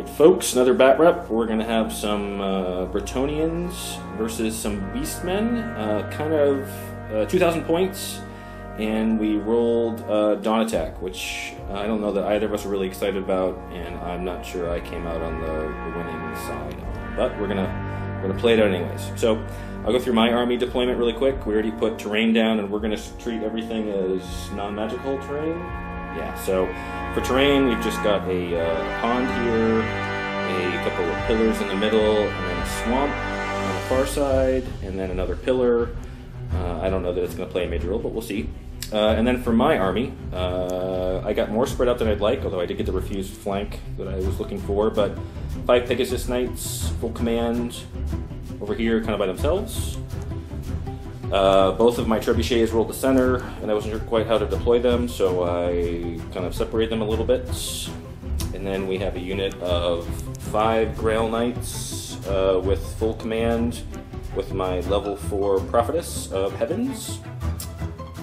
Alright folks, another Batrep. We're going to have some Bretonnians versus some Beastmen, kind of 2,000 points, and we rolled Dawn Attack, which I don't know that either of us are really excited about, and I'm not sure I came out on the winning side on, but we're gonna play it out anyways. So I'll go through my army deployment really quick. We already put terrain down, and we're going to treat everything as non-magical terrain. Yeah, so for terrain, we've just got a pond here, a couple of pillars in the middle, and then a swamp on the far side, and then another pillar. I don't know that it's going to play a major role, but we'll see. And then for my army, I got more spread out than I'd like, although I did get the refused flank that I was looking for, but 5 Pegasus Knights, full command, over here kind of by themselves. Both of my trebuchets rolled the center, and I wasn't sure quite how to deploy them, so I kind of separated them a little bit. And then we have a unit of 5 Grail Knights with full command with my level 4 Prophetess of Heavens,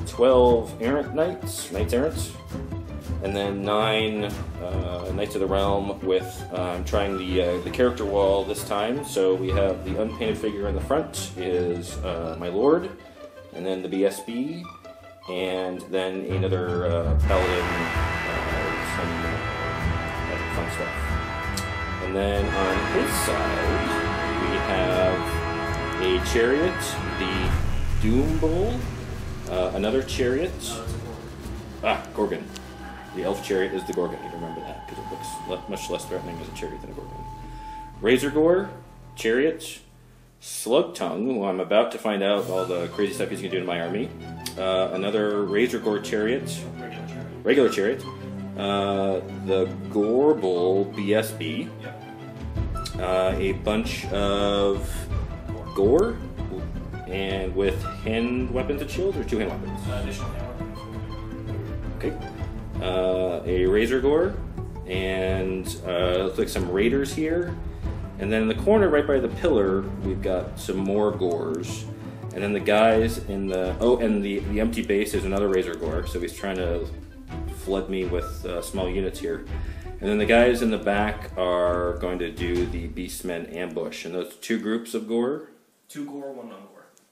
12 Errant Knights, Knights Errant, and then 9 Knights of the Realm with, I'm trying the character wall this time, so we have the unpainted figure in the front is my Lord, and then the BSB, and then another Paladin, some other fun stuff. And then on his side, we have a Chariot, the Doom Bull, another Chariot, Gorgon. The Elf Chariot is the Gorgon, you remember that, because it looks much less threatening as a Chariot than a Gorgon. Razorgore, Chariot, Slugtongue, who I'm about to find out all the crazy stuff he's going to do in my army. Another Razorgore Chariot, regular Chariot. The Gorbull BSB. A bunch of Gore, and with hand weapons and shield, or 2 hand weapons? Additional hand weapons. Okay. A Razorgore, and looks like some Raiders here. And then in the corner, right by the pillar, we've got some more Gores. And then the guys in the... Oh, and the empty base is another Razorgore, so he's trying to flood me with small units here. And then the guys in the back are going to do the Beastmen ambush. And those 2 groups of Gore? 2 Gore, 1 non-Gore.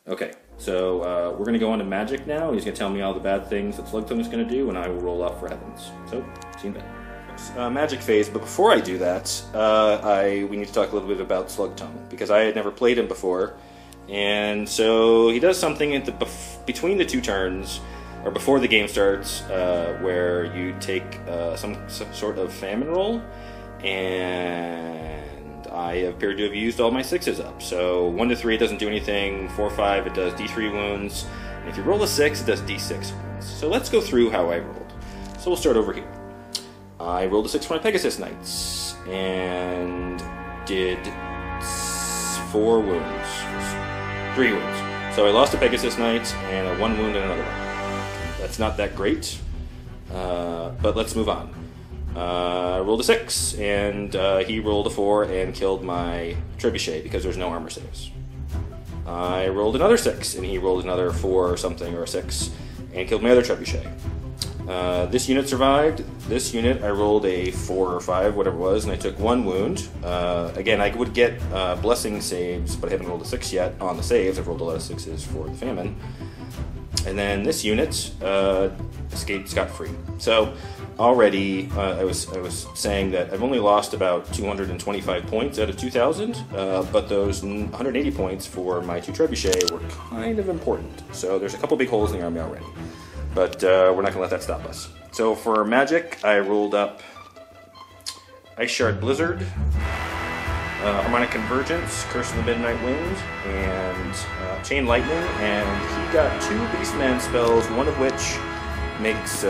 Okay, so we're going to go on to Magic now. He's going to tell me all the bad things that Slugtongue is going to do, and I will roll off for Heavens. So, see you in bed. Magic phase, but before I do that, we need to talk a little bit about Slugtongue, because I had never played him before, and so he does something between the 2 turns, or before the game starts, where you take some sort of famine roll, and I appear to have used all my 6s up. So 1 to 3 it doesn't do anything, 4 5 it does D3 wounds, and if you roll a 6 it does D6 wounds. So let's go through how I rolled. So we'll start over here. I rolled a 6 for my Pegasus Knights, and did 4 wounds, 3 wounds. So I lost a Pegasus Knight, and a 1 wound and another one. That's not that great, but let's move on. I rolled a 6, and he rolled a 4 and killed my trebuchet because there's no armor saves. I rolled another 6, and he rolled another 4 or something, or a 6, and killed my other trebuchet. This unit survived. This unit, I rolled a 4 or 5, whatever it was, and I took 1 wound. Again, I would get blessing saves, but I haven't rolled a 6 yet on the saves. I've rolled a lot of 6s for the famine. And then this unit escaped scot-free. So already, I was saying that I've only lost about 225 points out of 2,000, but those 180 points for my 2 trebuchet were kind of important. So there's a couple big holes in the army already. But we're not going to let that stop us. So for Magic, I rolled up Ice Shard Blizzard, Harmonic Convergence, Curse of the Midnight Wind, and Chain Lightning, and he got 2 Beastman spells, one of which makes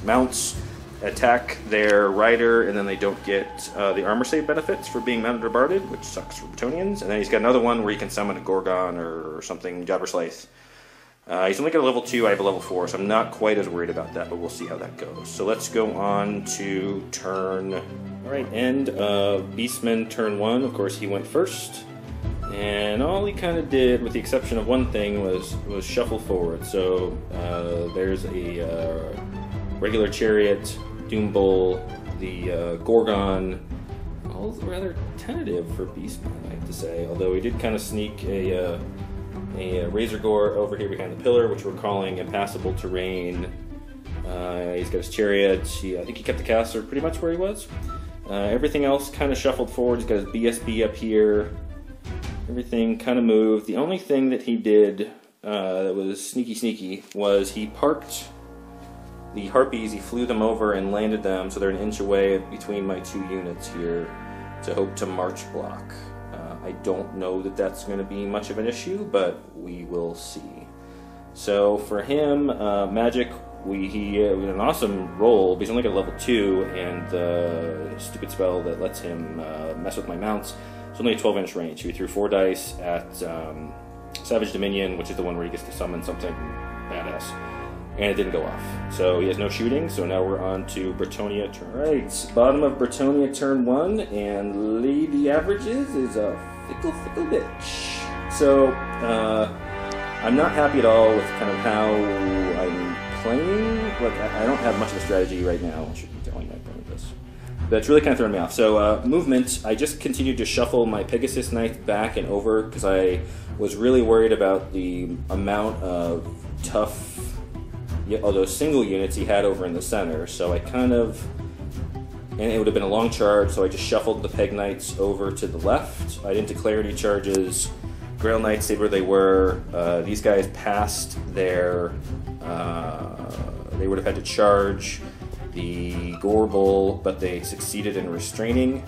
mounts attack their rider, and then they don't get the armor save benefits for being mounted or barded, which sucks for Bretonnians. And then he's got another one where he can summon a Gorgon or something, Jobber Scythe. He's only got a level 2, I have a level 4, so I'm not quite as worried about that, but we'll see how that goes. So let's go on to turn... Alright, end of Beastmen Turn 1. Of course, he went first. And all he kind of did, with the exception of one thing, was shuffle forward. So there's a regular chariot, Doom Bull, the Gorgon, all rather tentative for Beastmen, I have to say. Although he did kind of sneak a Razor Gore over here behind the pillar, which we're calling impassable terrain. He's got his chariot. I think he kept the caster pretty much where he was. Everything else kind of shuffled forward. He's got his BSB up here. Everything kind of moved. The only thing that he did that was sneaky was he parked the Harpies. He flew them over and landed them so they're an inch away between my two units here to hope to march block. I don't know that that's going to be much of an issue, but we will see. So for him, Magic, he had an awesome roll, but he's only got a level 2, and the stupid spell that lets him mess with my mounts. It's only a 12-inch range. He threw 4 dice at Savage Dominion, which is the one where he gets to summon something badass, and it didn't go off. So he has no shooting, so now we're on to Bretonnia turn. Right, bottom of Bretonnia turn 1, and Lady Averages is a fickle bitch. So, I'm not happy at all with kind of how I'm playing. Like, I don't have much of a strategy right now. I should be telling my opponent this. But it's really kind of throwing me off. So, movement, I just continued to shuffle my Pegasus Knight back and over because I was really worried about the amount of tough, although single units he had over in the center. So I kind of, and it would have been a long charge, so I just shuffled the Peg Knights over to the left. I didn't declare any charges. Grail Knights stayed where they were. These guys passed their, they would have had to charge the Gore Bull, but they succeeded in restraining.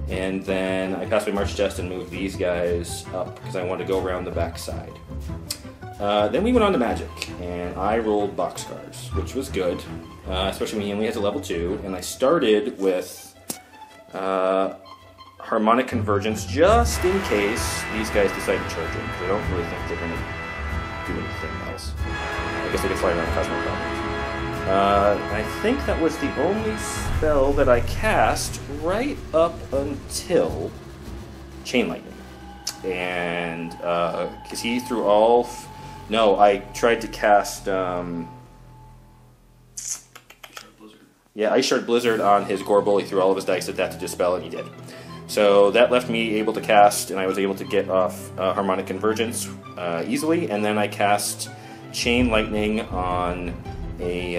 And then I passed my March Test and moved these guys up because I wanted to go around the back side. Then we went on to Magic, and I rolled Boxcars, which was good, especially when he only has a level 2. And I started with Harmonic Convergence just in case these guys decide to charge him, because I don't really think they're going to do anything else. I guess they can fly around Cosmic Problems. I think that was the only spell that I cast right up until Chain Lightning. And because he threw all... No, I tried to cast... Yeah, Ice Shard Blizzard on his Gorbel. He threw all of his dice at that to dispel, and he did. So that left me able to cast, and I was able to get off Harmonic Convergence easily, and then I cast Chain Lightning on a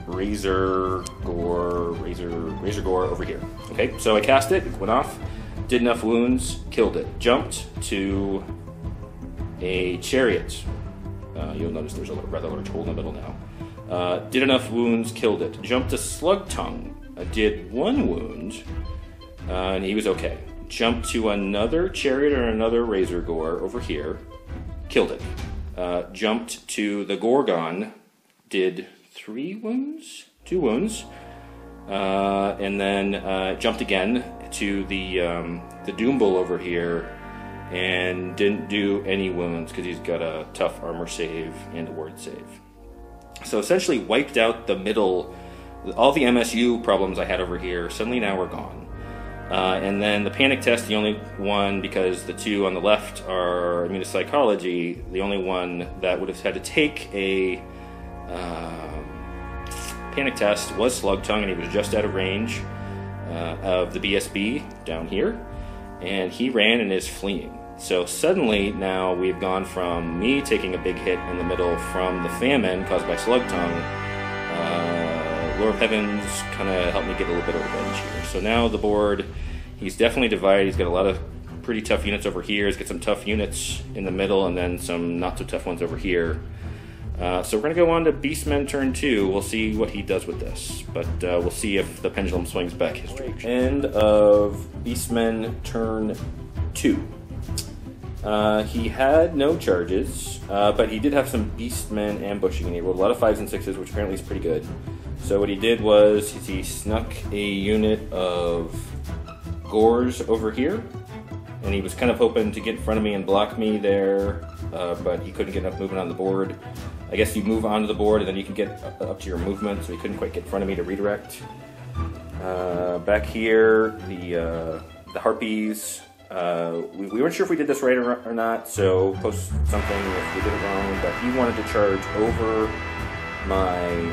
Razor Gore over here. Okay, so I cast it, went off, did enough wounds, killed it. Jumped to a Chariot. You'll notice there's a rather large hole in the middle now. Did enough wounds, killed it. Jumped to Slugtongue. Did 1 wound, and he was okay. Jumped to another Chariot or another Razor Gore over here. Killed it. Jumped to the Gorgon. Did 3 wounds? 2 wounds. And then jumped again to the Doom Bull over here, and didn't do any wounds because he's got a tough armor save and a ward save. So essentially wiped out the middle. All the MSU problems I had over here suddenly now are gone. And then the Panic Test, the only one, because the 2 on the left are immune to psychology, the only one that would have had to take a Panic Test was Slugtongue, and he was just out of range of the BSB down here. And he ran and is fleeing. So suddenly now we've gone from me taking a big hit in the middle from the famine caused by Slugtongue. Lord of Heavens kind of helped me get a little bit of revenge here. So now the board, he's definitely divided. He's got a lot of pretty tough units over here. He's got some tough units in the middle, and then some not so tough ones over here. So we're going to go on to Beastmen Turn 2. We'll see what he does with this. But we'll see if the pendulum swings back his direction. End of Beastmen Turn 2. He had no charges, but he did have some Beastmen ambushing, and he rolled a lot of 5s and 6s, which apparently is pretty good. So what he did was he snuck a unit of Gores over here, and he was kind of hoping to get in front of me and block me there, but he couldn't get enough movement on the board. I guess you move onto the board and then you can get up to your movement, so he couldn't quite get in front of me to redirect. Back here, the Harpies. We weren't sure if we did this right or not, so post something if we did it wrong, but he wanted to charge over my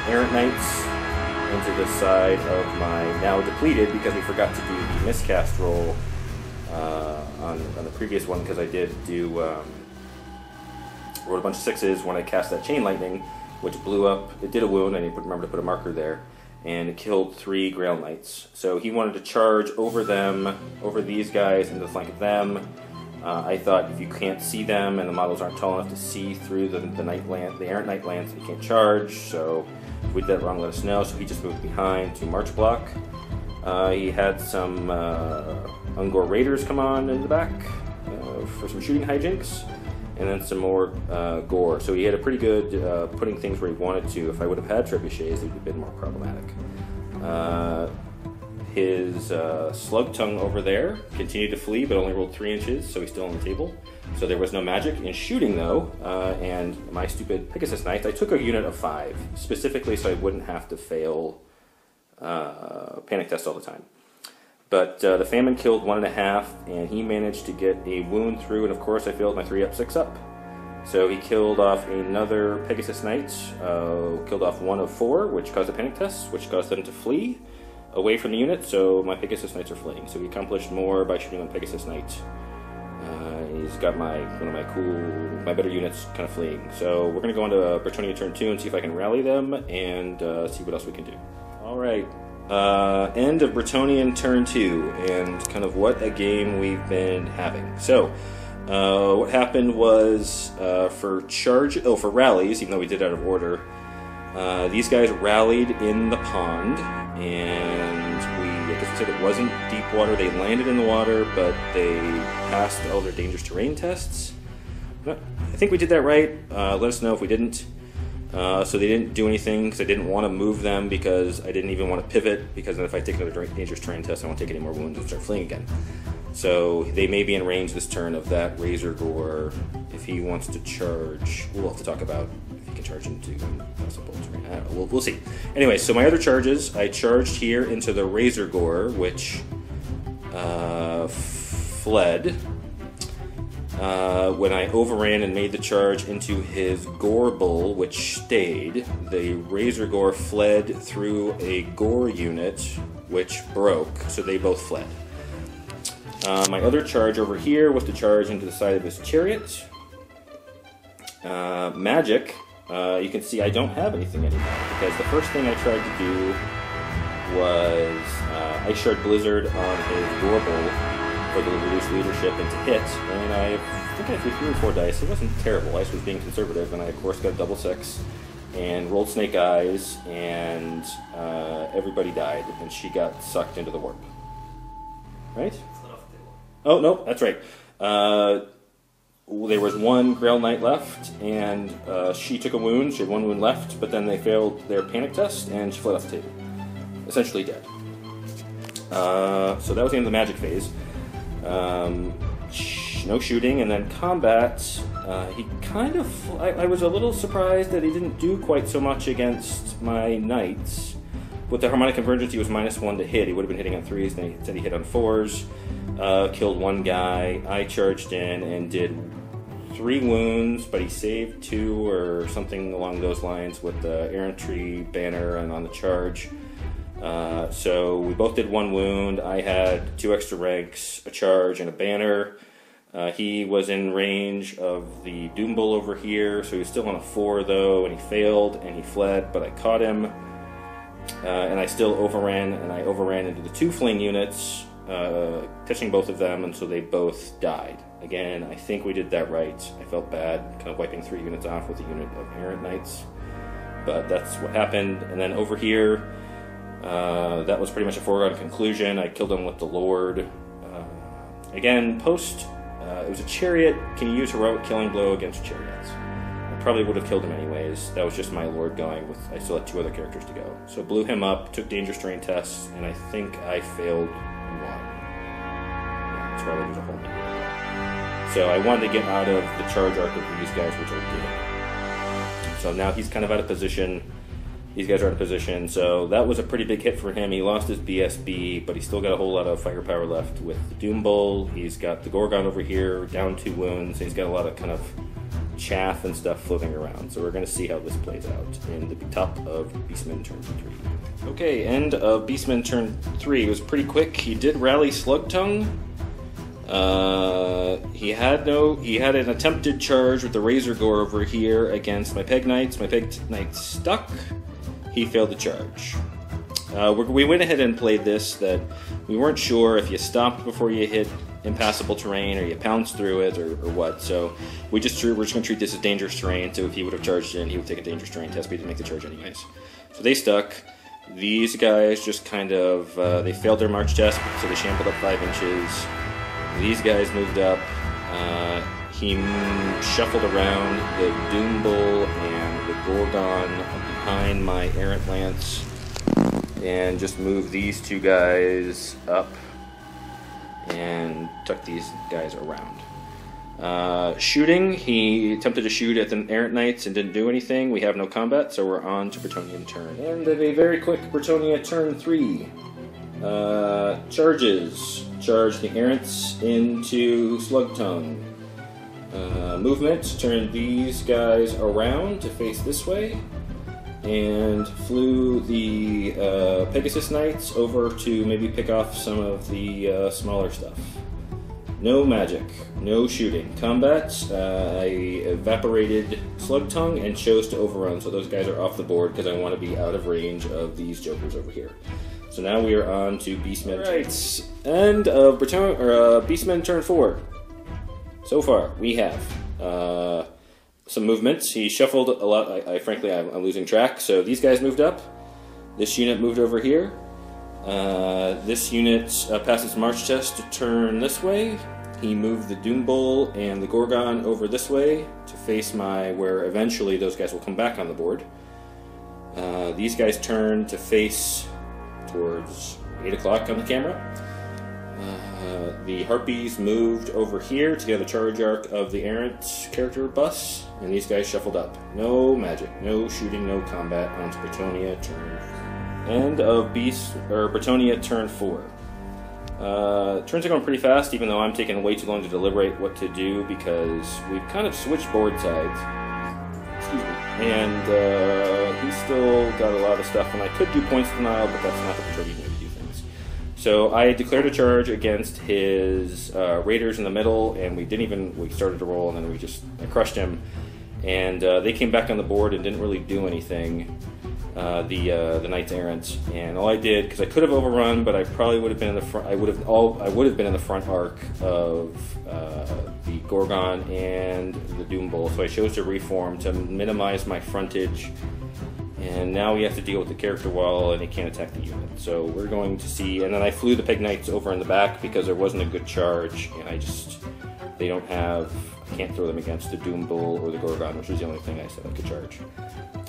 Errant Knights into the side of my now depleted, because we forgot to do the miscast roll on the previous one, because I did do rolled a bunch of 6s when I cast that Chain Lightning, which blew up. It did a wound. I need to remember to put a marker there, and it killed 3 Grail Knights. So he wanted to charge over them, over these guys, into the flank of them. I thought if you can't see them and the models aren't tall enough to see through the Errant Knight lands, you can't charge. So if we did that wrong, let us know. So he just moved behind to March Block. He had some Ungor Raiders come on in the back for some shooting hijinks, and then some more gore. So he had a pretty good putting things where he wanted to. If I would have had trebuchets, it would have been more problematic. His Slugtongue over there continued to flee, but only rolled 3 inches, so he's still on the table. So there was no magic in shooting, though. And my stupid Pegasus Knights, I took a unit of 5, specifically so I wouldn't have to fail panic test all the time. But the Famine killed 1.5, and he managed to get a wound through, and of course I failed my 3-up, 6-up. So he killed off another Pegasus Knight, killed off 1 of 4, which caused a panic test, which caused them to flee away from the unit, so my Pegasus Knights are fleeing. So he accomplished more by shooting on Pegasus Knight. He's got one of my better units kind of fleeing. So we're going to go into Bretonnia turn 2 and see if I can rally them, and see what else we can do. Alright, end of Bretonnian turn 2, and kind of what a game we've been having. So, what happened was, for rallies, even though we did it out of order, these guys rallied in the pond, and I guess we said it wasn't deep water. They landed in the water, but they passed all their dangerous terrain tests. I think we did that right. Let us know if we didn't. So they didn't do anything, because I didn't want to move them, because I didn't even want to pivot, because then if I take another dangerous terrain test, I won't take any more wounds and start fleeing again. So they may be in range this turn of that Razor Gore. If he wants to charge, we'll have to talk about if he can charge into possible terrain. We'll see. Anyway, so my other charges, I charged here into the Razor Gore, which fled. When I overran and made the charge into his Gore Bull, which stayed, the Razor Gore fled through a Gore unit, which broke, so they both fled. My other charge over here was to charge into the side of his chariot. Magic, you can see I don't have anything anymore, because the first thing I tried to do was Ice Shard Blizzard on his Gore Bull for the reduced leadership and to hit, and I think I threw 3 or 4 dice. It wasn't terrible. Ice was being conservative, and I of course got a double 6 and rolled Snake Eyes, and everybody died, and she got sucked into the warp. Right? Oh, no, that's right. There was 1 Grail Knight left, and she took a wound. She had 1 wound left, but then they failed their panic test, and she fled off the table. Essentially dead. So that was the end of the magic phase. No shooting, and then combat, he kind of, I was a little surprised that he didn't do quite so much against my knights. With the Harmonic Convergence, he was -1 to hit. He would have been hitting on 3s, then he said he hit on 4s, killed 1 guy. I charged in and did 3 wounds, but he saved 2 or something along those lines with the Errantry banner and on the charge. So we both did 1 wound. I had 2 extra ranks, a charge, and a banner. He was in range of the Doom Bull over here, so he was still on a 4 though, and he failed, and he fled, but I caught him. And I still overran, and I overran into the 2 fleeing units, touching both of them, and so they both died. Again, I think we did that right. I felt bad, kind of wiping 3 units off with a unit of Errant Knights, but that's what happened. And then over here, that was pretty much a foregone conclusion. I killed him with the Lord. Again, it was a chariot. Can you use heroic killing blow against chariots? I probably would have killed him anyways. That was just my Lord going with, I still had 2 other characters to go. So blew him up, took dangerous terrain tests, and I think I failed 1. Yeah, that's probably there's a whole minute. So I wanted to get out of the charge arc of these guys, which I did. So now he's kind of out of position. These guys are out of position, so that was a pretty big hit for him. He lost his BSB, but he's still got a whole lot of firepower left with the Doom Bull. He's got the Gorgon over here, down 2 wounds. He's got a lot of kind of chaff and stuff floating around. So we're going to see how this plays out in the top of Beastmen Turn 3. Okay, end of Beastmen Turn 3. It was pretty quick. He did rally Slugtongue. He had an attempted charge with the Razor Gore over here against my Peg Knights. My Peg Knights stuck. He failed the charge. We went ahead and played this that we weren't sure if you stopped before you hit impassable terrain or you pounced through it or what. So we're just going to treat this as dangerous terrain. So if he would have charged in, he would take a dangerous terrain test, but he didn't make the charge anyways. So they stuck. These guys just kind of they failed their march test, so they shambled up 5 inches. These guys moved up. He shuffled around the Doom Bull and the Gorgon behind my Errant Lance and just moved these 2 guys up and took these guys around. Shooting, he attempted to shoot at the Errant Knights and didn't do anything. We have no combat, so we're on to Bretonnian turn. And a very quick Bretonnia turn 3. Charges. Charge the Errants into Slugtongue. Movement, turn these guys around to face this way. And flew the Pegasus Knights over to maybe pick off some of the smaller stuff. No magic, no shooting. Combat, I evaporated Slugtongue and chose to overrun, so those guys are off the board because I want to be out of range of these jokers over here. So now we are on to Beastmen. Right, end of Beastmen Turn 4. So far, we have some movements. He shuffled a lot. Frankly, I'm losing track. So these guys moved up. This unit moved over here. This unit passed its march test to turn this way. He moved the Doom Bull and the Gorgon over this way to face where eventually those guys will come back on the board. These guys turned to face towards 8 o'clock on the camera. The Harpies moved over here to get a charge arc of the Errant character bus, and these guys shuffled up. No magic, no shooting, no combat. On to Bretonnia turn 4. End of Bretonnia turn 4. Turns are going pretty fast, even though I'm taking way too long to deliberate what to do because we've kind of switched board sides. Excuse me. And he's still got a lot of stuff, and I could do points denial, but that's not the Bretonnian way to do things. So I declared a charge against his raiders in the middle, and we started to roll, and then I crushed him, and they came back on the board and didn't really do anything. The Knights Errant, and all I did, because I could have overrun, but I probably would have been in the front. I would have been in the front arc of the Gorgon and the Doom Bull. So I chose to reform to minimize my frontage. And now we have to deal with the character wall, and he can't attack the unit. So we're going to see. And then I flew the Peg Knights over in the back because there wasn't a good charge, and they don't have. I can't throw them against the Doom Bull or the Gorgon, which was the only thing I said I could charge.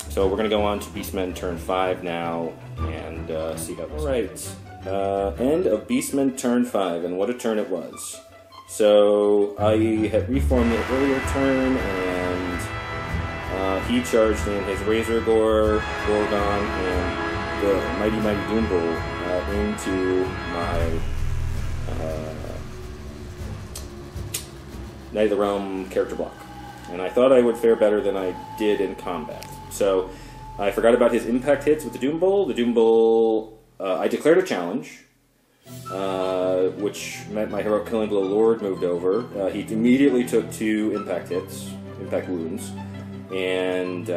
So we're going to go on to Beastmen Turn 5 now and see how this goes. Alright, end of Beastmen Turn 5, and what a turn it was. So I had reformed the earlier turn, and he charged in his Razor Gore, Gorgon, and the Mighty Doom Bull into my Knight of the Realm character block. And I thought I would fare better than I did in combat. So I forgot about his impact hits with the Doom Bull. The Doom Bull, I declared a challenge, which meant my Heroic Killing Blow Lord moved over. He immediately took 2 impact hits, impact wounds, and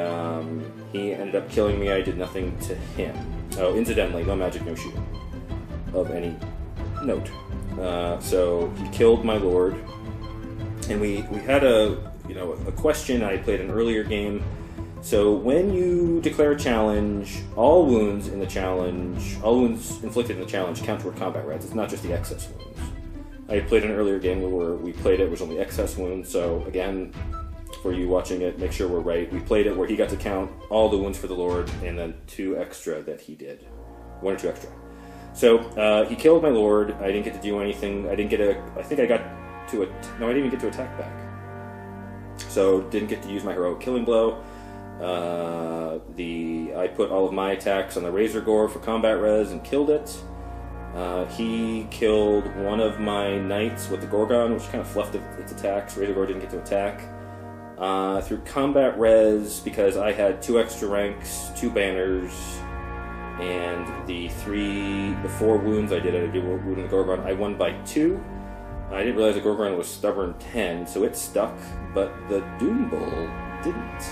he ended up killing me. I did nothing to him. Oh, incidentally, no magic, no shooting of any note. So he killed my Lord, and we had a question. I played an earlier game. So when you declare a challenge, all wounds inflicted in the challenge count toward combat rights. It's not just the excess wounds. I played an earlier game where we played it was only excess wounds. So again, for you watching it, make sure we're right. We played it where he got to count all the wounds for the Lord and then 2 extra that he did, 1 or 2 extra. So he killed my Lord. I didn't get to do anything. I didn't get I didn't even get to attack back. So didn't get to use my Heroic Killing Blow. I put all of my attacks on the Razor Gore for combat res and killed it. He killed one of my knights with the Gorgon, which kind of fluffed its attacks. Razor Gore didn't get to attack. Through combat res, because I had 2 extra ranks, 2 banners, and the 4 wounds I did. I did a wound in the Gorgon. I won by 2. I didn't realize the Gorgon was stubborn 10, so it stuck, but the Doom Bull didn't.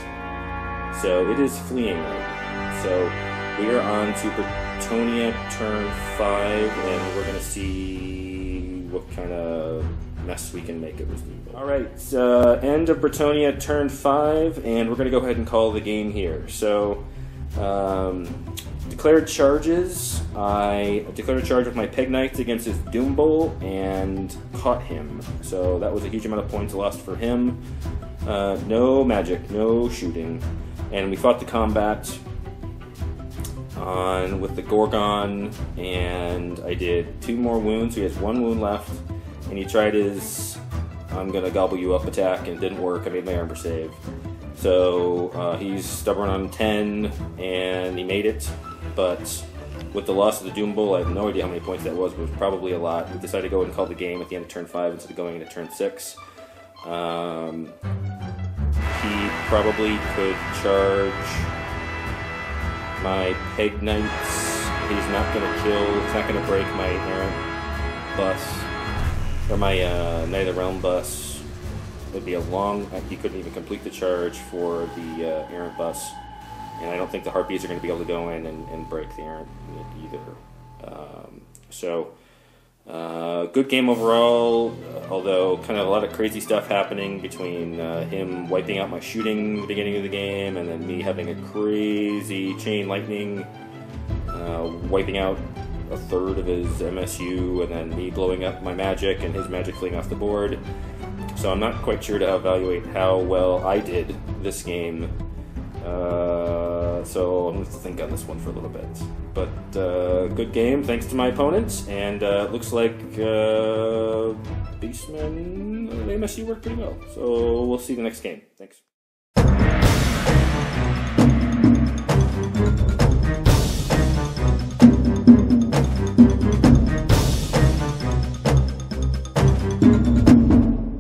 So it is fleeing right now. So we are on to Bretonnia turn 5, and we're going to see what kind of mess we can make it with Doom Bull. Alright, end of Bretonnia turn 5, and we're going to go ahead and call the game here. So, declared charges. I declared a charge with my Peg Knights against his Doom Bull and caught him. So that was a huge amount of points lost for him. No magic, no shooting. And we fought the combat with the Gorgon, and I did 2 more wounds. So he has 1 wound left, and he tried his I'm gonna gobble you up attack, and it didn't work. I made my armor save. So he's stubborn on 10, and he made it. But with the loss of the Doom Bull, I have no idea how many points that was, but it was probably a lot. We decided to go and call the game at the end of turn 5 instead of going into turn 6. He probably could charge my Peg Knights. He's not going to kill, he's not going to break my Errant bus, or my Knight of the Realm bus. It would be a long, he couldn't even complete the charge for the Errant bus. And I don't think the Harpies are going to be able to go in and break the Errant either. Good game overall, although kind of a lot of crazy stuff happening between him wiping out my shooting at the beginning of the game, and then me having a crazy chain lightning, wiping out a third of his MSU, and then me blowing up my magic and his magic fleeing off the board. So I'm not quite sure to evaluate how well I did this game. So I'm going to have to think on this one for a little bit. But good game, thanks to my opponents, and looks like Beastmen MSU worked pretty well. So we'll see the next game. Thanks.